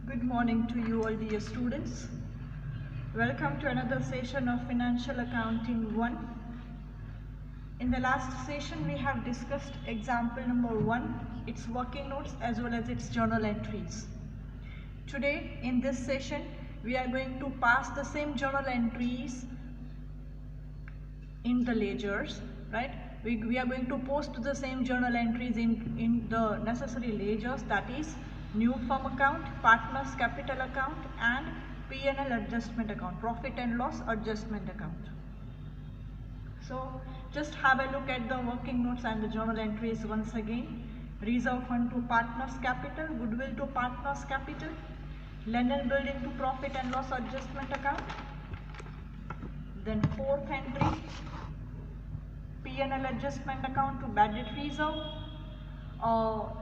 Good morning to you all dear students. Welcome to another session of Financial Accounting 1. In the last session we have discussed example number 1, its working notes as well as its journal entries. Today in this session we are going to pass the same journal entries in the ledgers, right? We are going to post the same journal entries in the necessary ledgers, that is new firm account, partners capital account and P&L adjustment account, profit and loss adjustment account. So just have a look at the working notes and the journal entries once again. Reserve fund to partners capital, goodwill to partners capital, land and building to profit and loss adjustment account. Then fourth entry, P&L adjustment account to bad debt reserve,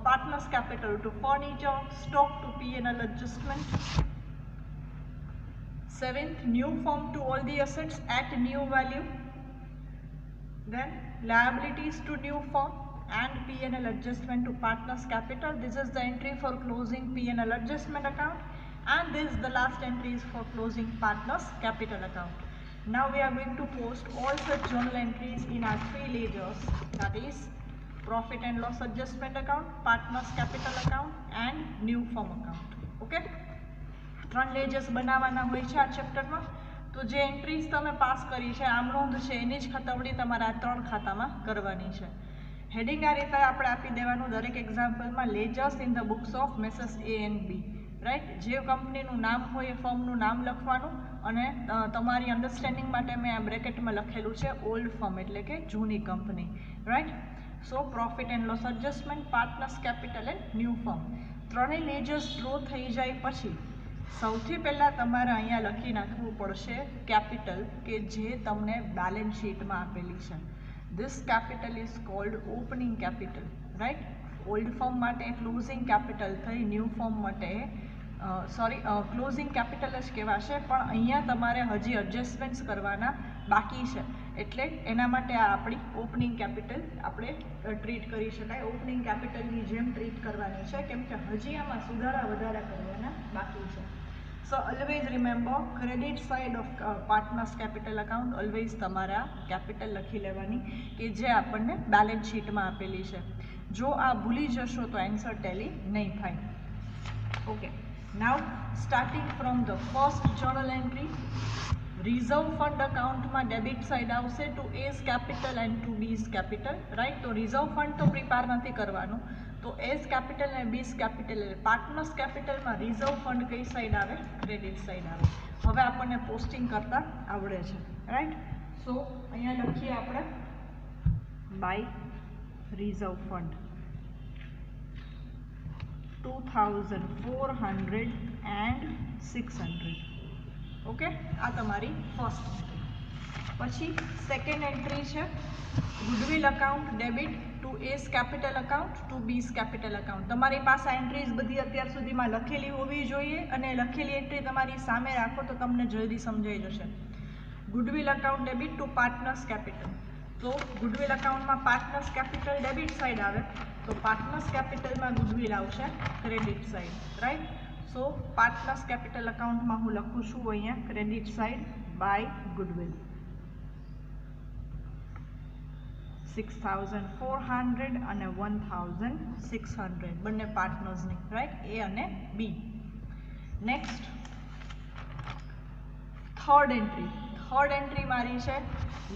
partners capital to furniture, stock to P&L adjustment. Seventh, new firm to all the assets at new value. Then liabilities to new firm and P&L adjustment to partners capital. This is the entry for closing P&L adjustment account, and this is the last entry is for closing partners capital account. Now we are going to post all such journal entries in our three ledgers, that is profit and loss adjustment account, partners capital account and new firm account. Okay, ત્રણ લેજર્સ બનાવવાના હોય છે આ ચેપ્ટરમાં. તો જે entries તમે pass કરી છે આમ નોંધ છે એની જ ખતવણી તમારે આ ત્રણ ખાતામાં કરવાની છે. હેડિંગ આ રીતે આપણે આપી દેવાનું દરેક એક્ઝામ્પલમાં, ledgers in the books of messrs A and B, right? જે કંપનીનું નામ હોય એ ફર્મનું નામ લખવાનું અને તમારી અન્ડરસ્ટેન્ડિંગ માટે મેં આ બ્રેકેટમાં લખેલું છે ઓલ્ડ ફર્મ એટલે કે જૂની company, right? So profit and loss adjustment, partners capital and new firm. ત્રણેય લેજર્સ ડ્રો થઈ જાય પછી સૌથી પહેલાં તમારે અહીંયા લખી નાખવું પડશે કેપિટલ કે જે તમને બેલેન્સ શીટમાં આપેલી છે. This capital is called opening capital, right? Old firm માટે ક્લોઝિંગ કેપિટલ થઈ, ન્યૂ ફર્મ માટે ક્લોઝિંગ કેપિટલ જ કહેવાશે, પણ અહીંયા તમારે હજી એડજસ્ટમેન્ટ્સ કરવાના બાકી છે એટલે એના માટે આ આપણી ઓપનિંગ કેપિટલ આપણે ટ્રીટ કરી શકાય. ઓપનિંગ કેપિટલની જેમ ટ્રીટ કરવાની છે કેમ કે હજી આમાં સુધારા વધારા કરવાના બાકી છે. So always remember credit side of partners capital account always તમારે આ કેપિટલ લખી લેવાની કે જે આપણને બેલેન્સ શીટમાં આપેલી છે. જો આ ભૂલી જશો તો આન્સર ટેલી નહીં થાય. Okay, now starting from the first journal entry, reserve fund અકાઉન્ટમાં ડેબિટ સાઇડ આવશે to A's capital and to B's capital, right? તો રિઝર્વ ફંડ તો પ્રિપેર નથી કરવાનું, તો એઝ કેપિટલ અને બીઝ કેપિટલ પાર્ટનર્સ કેપિટલમાં રિઝર્વ ફંડ કઈ સાઈડ આવે? ક્રેડિટ સાઈડ આવે. હવે આપણને પોસ્ટિંગ કરતા આવડે છે, રાઈટ? સો અહીંયા લખીએ આપણે by reserve fund 2400 and 600. Okay, આ તમારી ફર્સ્ટ એન્ટ્રી. પછી સેકન્ડ એન્ટ્રી છે goodwill account debit to A's capital account to B's capital account. તમારી પાસે એન્ટ્રીઝ બધી અત્યાર સુધીમાં લખેલી હોવી જોઈએ અને લખેલી એન્ટ્રી તમારી સામે રાખો તો તમને જલ્દી સમજાઈ જશે. Goodwill account debit to partners capital, તો ગુડવિલ અકાઉન્ટમાં પાર્ટનર્સ કેપિટલ ડેબિટ સાઇડ આવે તો પાર્ટનર્સ કેપિટલમાં ગુડવિલ આવશે ક્રેડિટ સાઇડ, રાઈટ? સો પાર્ટનર્સ કેપિટલ અકાઉન્ટમાં હું લખું છું અહીંયા ક્રેડિટ સાઇડ બાય ગુડવિલ 6400 અને 1600 બંને પાર્ટનર્સની, રાઈટ? એ અને બી. નેક્સ્ટ થર્ડ એન્ટ્રી મારી છે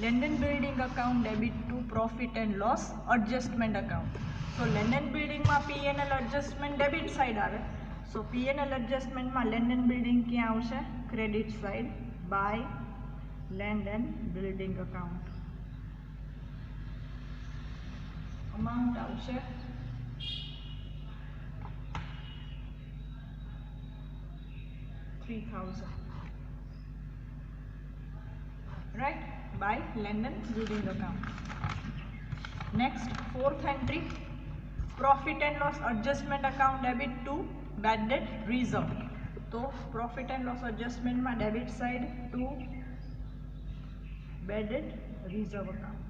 land and building account debit to profit and loss adjustment account. તો લેન્ડ એન્ડ બિલ્ડિંગમાં P&L એડજસ્ટમેન્ટ ડેબિટ સાઇડ આવે, સો P&L એડજસ્ટમેન્ટમાં લેન્ડ એન્ડ બિલ્ડિંગ ક્યાં આવશે? Credit side by land and building account. Amount આવશે 3000, right? By land and building account. Next, fourth entry, profit and loss adjustment account debit to bad debt reserve. So profit and loss adjustment માં debit side to bad debt reserve account.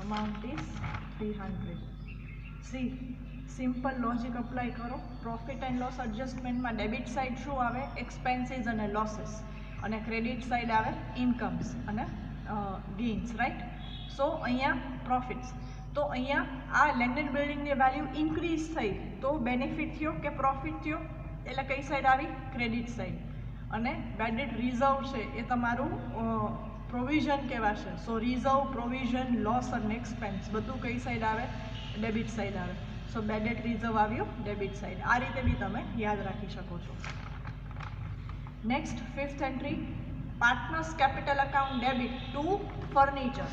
Amount is 300. See, simple logic apply કરો. Profit and loss એડજસ્ટમેન્ટમાં debit side શું આવે? Expenses અને losses, અને credit side આવે ઇન્કમ્સ અને gains, right. સો અહીંયા પ્રોફિટ્સ. તો અહીંયા આ લેન્ડ એન્ડ બિલ્ડિંગની વેલ્યુ ઇન્ક્રીઝ થઈ તો બેનિફિટ થયો કે પ્રોફિટ થયો? એટલે કઈ સાઈડ આવી? Credit side. અને બેડ ડેટ રિઝર્વ છે એ તમારું પ્રોવિઝન કહેવાશે. સો રિઝર્વ, પ્રોવિઝન, લોસ અને એક્સપેન્સ બધું કઈ સાઈડ આવે? ડેબિટ સાઈડ આવે. સો બેડ ડેટ રિઝર્વ આવ્યું ડેબિટ સાઈડ. આ રીતે બી તમે યાદ રાખી શકો છો. Next, fifth entry, partners capital account debit two furniture.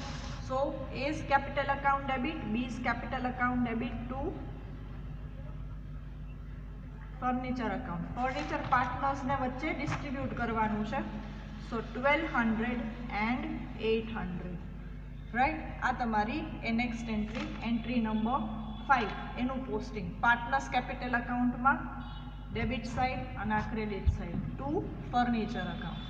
So A's capital account debit, B's capital account debit to furniture account. Furniture partners ने वच्चे distribute करवानुं छे. So 1200 and 800, right? आ तमारी next entry, entry number 5 एनु posting. Partners capital account में debit side and credit side to furniture account.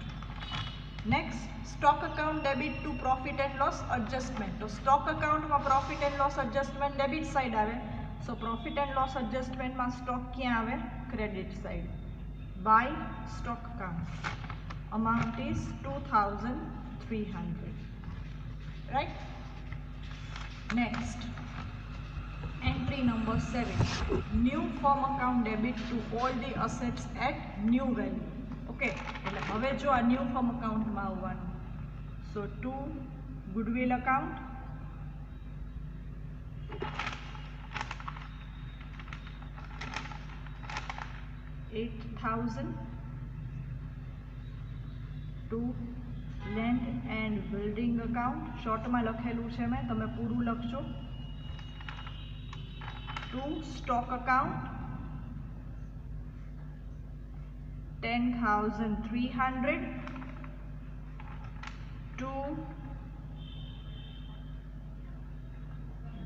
Next, stock account debit to profit and loss adjustment. तो stock account में profit and loss adjustment debit side आवे. So profit and loss adjustment में stock क्या आवे? Credit side. By stock account. Amount is 2300. Right? Next, entry number 7. New firm account debit to all the assets at new value. ઓકે, એટલે હવે જો આ new firm અકાઉન્ટમાં આવવાનું. So to goodwill account, $8,000 to land and building account, શોર્ટમાં લખેલું છે મેં, તમે પૂરું લખજો. To stock account, 10,300 to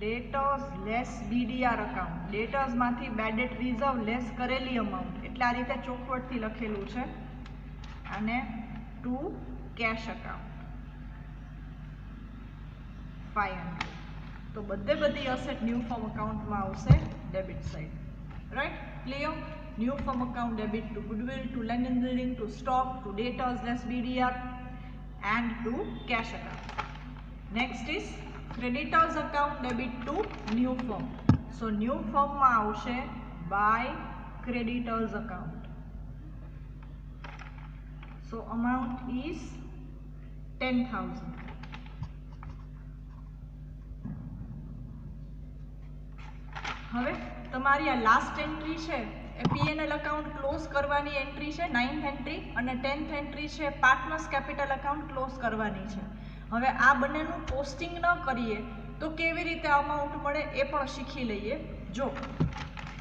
debtors less DDR account. Debtors માંથી bad debt reserve less કરેલી amount, એટલે આ રીતે ચોખવટથી લખેલું છે. અને to cash account 500. તો બધી અસેટ ન્યૂ ફોર્મ અકાઉન્ટમાં આવશે debit side, right? Clear? New firm account debit to goodwill, to land and building, to stock, to debtors less BDR and to cash account. Next is creditors account debit to new firm. So new firm માં આવશે by creditors account. So amount is 10,000. હવે તમારી આ last entry છે એ P&L account close કરવાની entry છે, 9th entry, અને 10th entry છે પાર્ટનર્સ કેપિટલ અકાઉન્ટ ક્લોઝ કરવાની છે. હવે આ બંનેનું પોસ્ટિંગ ન કરીએ તો કેવી રીતે અમાઉન્ટ મળે એ પણ શીખી લઈએ. જો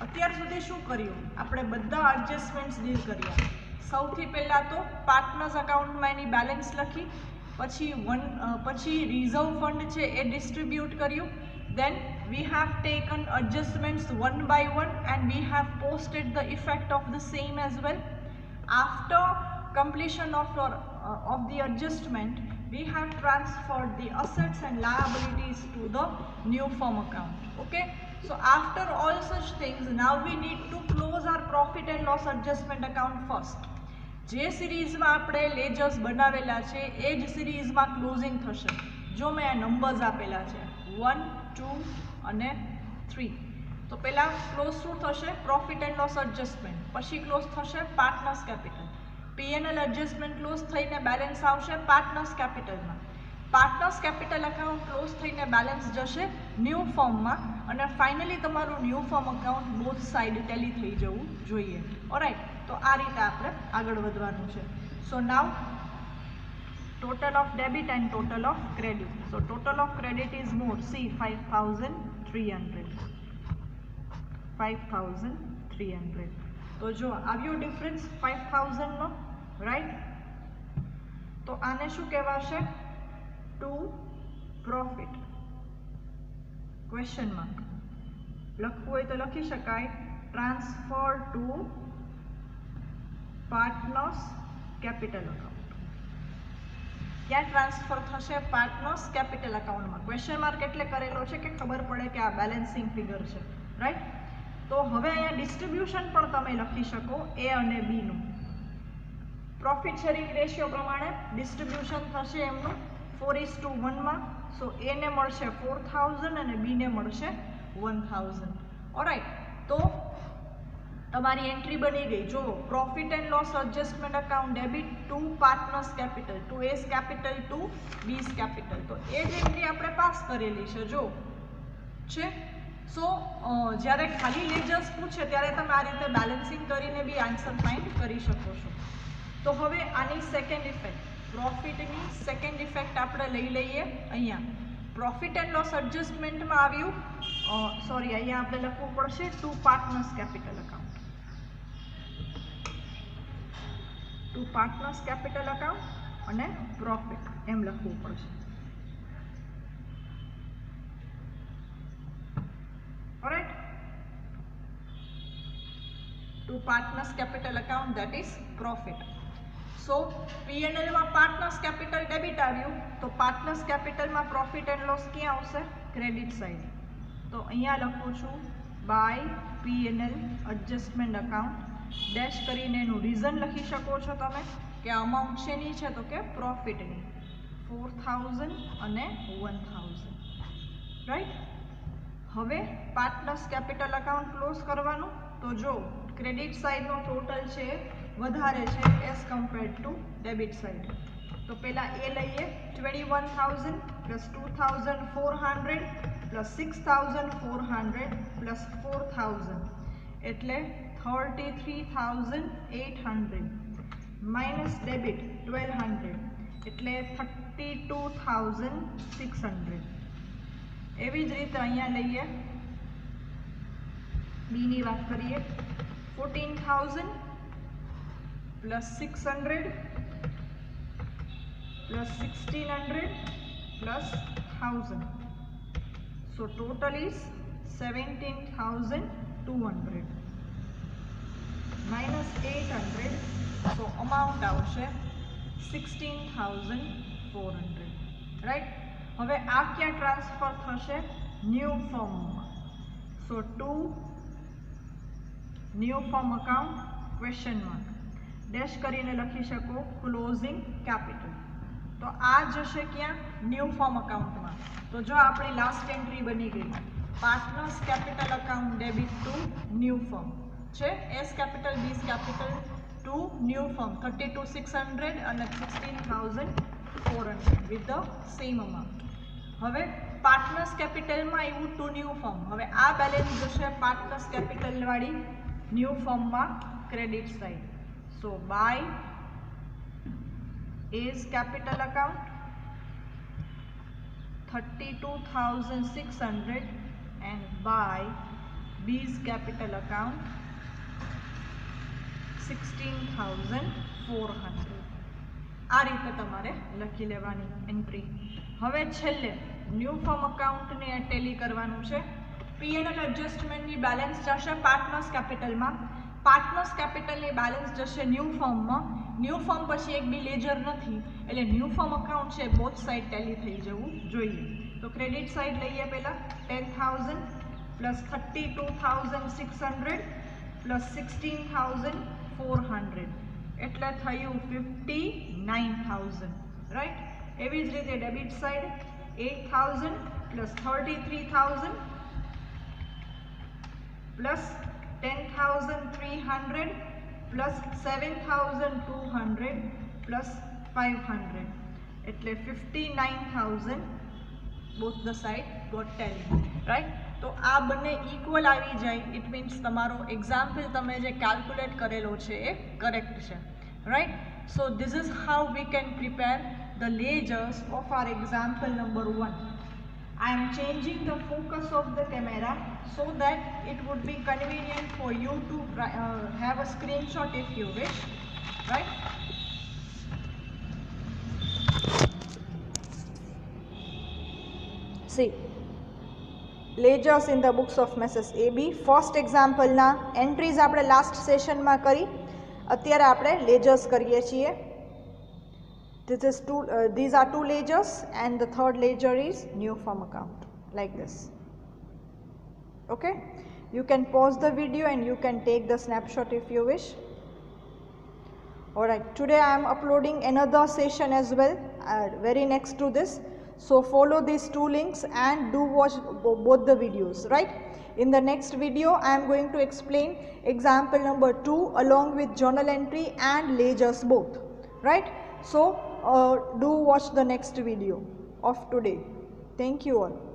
અત્યાર સુધી શું કર્યું, આપણે બધા એડજસ્ટમેન્ટ્સ ડીલ કર્યા. સૌથી પહેલાં તો પાર્ટનર્સ અકાઉન્ટમાં એની બેલેન્સ લખી, પછી રિઝર્વ ફંડ છે એ ડિસ્ટ્રીબ્યુટ કર્યું. Then we have taken adjustments one by one and we have posted the effect of the same as well. After completion of the adjustment, we have transferred the assets and liabilities to the new firm account. Okay, so after all such things, now we need to close our profit and loss adjustment account first. જે સિરીઝમાં આપણે લેજર્સ બનાવેલા છે એ જ સિરીઝમાં closing થશે. જો મેં આ નંબર્સ આપેલા છે 1, 2 અને 3, તો પહેલાં ક્લોઝ શું થશે? Profit and loss adjustment. પછી ક્લોઝ થશે partners capital. P&L adjustment close થઈને બેલેન્સ આવશે પાર્ટનર્સ કેપિટલમાં. પાર્ટનર્સ કેપિટલ અકાઉન્ટ ક્લોઝ થઈને બેલેન્સ જશે ન્યૂ ફોર્મમાં, અને ફાઇનલી તમારું new firm account both side tally થઈ જવું જોઈએ. ઓરાઇટ, તો આ રીતે આપણે આગળ વધવાનું છે. સો નાવ total of debit and total of credit. So total of credit is more. See, 5,300. 5,300. તો જો આવ્યો ડિફરન્સ 5,000 નો, રાઈટ? તો આને શું કહેવાશે? Two profit. ક્વેશ્ચન માર્ક લખવું હોય તો લખી શકાય transfer two partners capital account. ક્યાં ટ્રાન્સફર થશે? પાર્ટનર્સ કેપિટલ અકાઉન્ટમાં. ક્વેશ્ચન માર્ક એટલે કરેલો છે કે ખબર પડે કે આ બેલેન્સિંગ ફિગર છે, રાઈટ? તો હવે અહીંયા ડિસ્ટ્રીબ્યુશન પણ તમે લખી શકો એ અને બી નું. પ્રોફિટ શેરિંગ રેશિયો પ્રમાણે ડિસ્ટ્રીબ્યુશન થશે એમનું 4:1 માં. સો એ ને મળશે 4000 અને બી ને મળશે 1000. ઓલરાઈટ, તો તમારી એન્ટ્રી બની ગઈ. જો profit and loss adjustment account debit to partners capital, to A's capital to B's capital. તો એ જ એન્ટ્રી આપણે પાસ કરેલી છે જો છે. સો જ્યારે ખાલી લેજર્સ પૂછે ત્યારે તમે આ રીતે બેલેન્સિંગ કરીને બી આન્સર ફાઇન્ડ કરી શકો છો. તો હવે આની સેકન્ડ ઇફેક્ટ, પ્રોફિટની સેકન્ડ ઇફેક્ટ આપણે લઈ લઈએ. અહીંયા પ્રોફિટ એન્ડ લોસ એડજસ્ટમેન્ટમાં આવ્યું, સોરી અહીંયા આપણે લખવું પડશે to partners capital account, to partners capital account અને પ્રોફિટ એમ લખવું પડશે. Alright, to partners capital account that is profit. So P&L માં પાર્ટનર્સ કેપિટલ ડેબિટ આવ્યું, તો પાર્ટનર્સ કેપિટલમાં પ્રોફિટ એન્ડ લોસ ક્યાં આવશે? Credit side. તો અહીંયા લખું છું by P&L adjustment account, dash કરીને એનું રીઝન લખી શકો છો તમે કે અમાઉન્ટ શેની છે તો કે પ્રોફિટની, 4000 અને 1000. રાઈટ, હવે પાર્ટનર્સ કેપિટલ અકાઉન્ટ ક્લોઝ કરવાનું. તો જો ક્રેડિટ સાઇડનો ટોટલ છે વધારે છે as compared to debit side. તો પહેલાં એ લઈએ 21000 પ્લસ 2400 પ્લસ 6400 પ્લસ 4000 એટલે 33800 માઇનસ ડેબિટ 1200 એટલે 32600. એવી જ રીતે અહીંયા લઈએ, બીની વાત કરીએ 14000 plus 600 plus 1600 plus 1000. So total is 17200 minus 800. So amount આવશે 16400. રાઈટ, હવે આ ક્યાં ટ્રાન્સફર થશે? ન્યૂ ફોર્મમાં. So to new firm account question mark dash કરીને લખી શકો ક્લોઝિંગ કેપિટલ. તો આ જશે ક્યાં? ન્યૂ ફોર્મ અકાઉન્ટમાં. તો જો આપણી લાસ્ટ એન્ટ્રી બની ગઈ partners capital account debit to new firm છે, A's capital B's capital to new firm 32600 અને 16400 વિથ ધ સેમ અમાઉન્ટ. હવે પાર્ટનર્સ કેપિટલમાં આવ્યું ટુ ન્યૂ ફોર્મ. હવે આ બેલેન્સ જશે પાર્ટનર્સ કેપિટલ વાળી ન્યૂ ફોર્મમાં credit side. So by A's capital account 32600 and by B's capital account 16400. આ રીતે તમારે લખી લેવાની એન્ટ્રી. હવે છેલ્લે ન્યૂ ફોર્મ અકાઉન્ટને ટેલી કરવાનું છે. P&L એડજસ્ટમેન્ટની બેલેન્સ જશે પાર્ટનર્સ કેપિટલમાં, પાર્ટનર્સ કેપિટલની બેલેન્સ જશે ન્યૂ ફોર્મમાં. ન્યૂ ફોર્મ પછી એક બી લેજર નથી એટલે ન્યૂ ફોર્મ અકાઉન્ટ છે બોથ સાઇડ ટેલી થઈ જવું જોઈએ. તો ક્રેડિટ સાઇડ લઈએ પહેલાં 10000 પ્લસ 32600 પ્લસ 16400 એટલે થયું 59000. રાઈટ, એવી જ રીતે debit side 8000 plus 33000 plus 10300 plus 7200 plus 500 એટલે 59000. Both the side got tally. Right, તો આ બંને ઇક્વલ આવી જાય ઇટ મીન્સ તમારો એક્ઝામ્પલ તમે જે કેલ્ક્યુલેટ કરેલો છે એ કરેક્ટ છે. Right, so this is how we can prepare the ledgers of our example number 1. I am changing the focus of the camera so that it would be convenient for you to have a screenshot if you wish. Right? See, ledgers in the books of Mrs. AB. First example ના entries આપણે last session માં કરી, અત્યારે આપણે ledgers કરીએ છીએ. These are two ledgers and the third ledger is new firm account like this. Okay, You can pause the video and you can take the snapshot if you wish. Alright, today I am uploading another session as well, very next to this. So follow these two links and do watch both the videos, right? In the next video, I am going to explain example number 2 along with journal entry and ledgers both, right? So do watch the next video of today. Thank you all.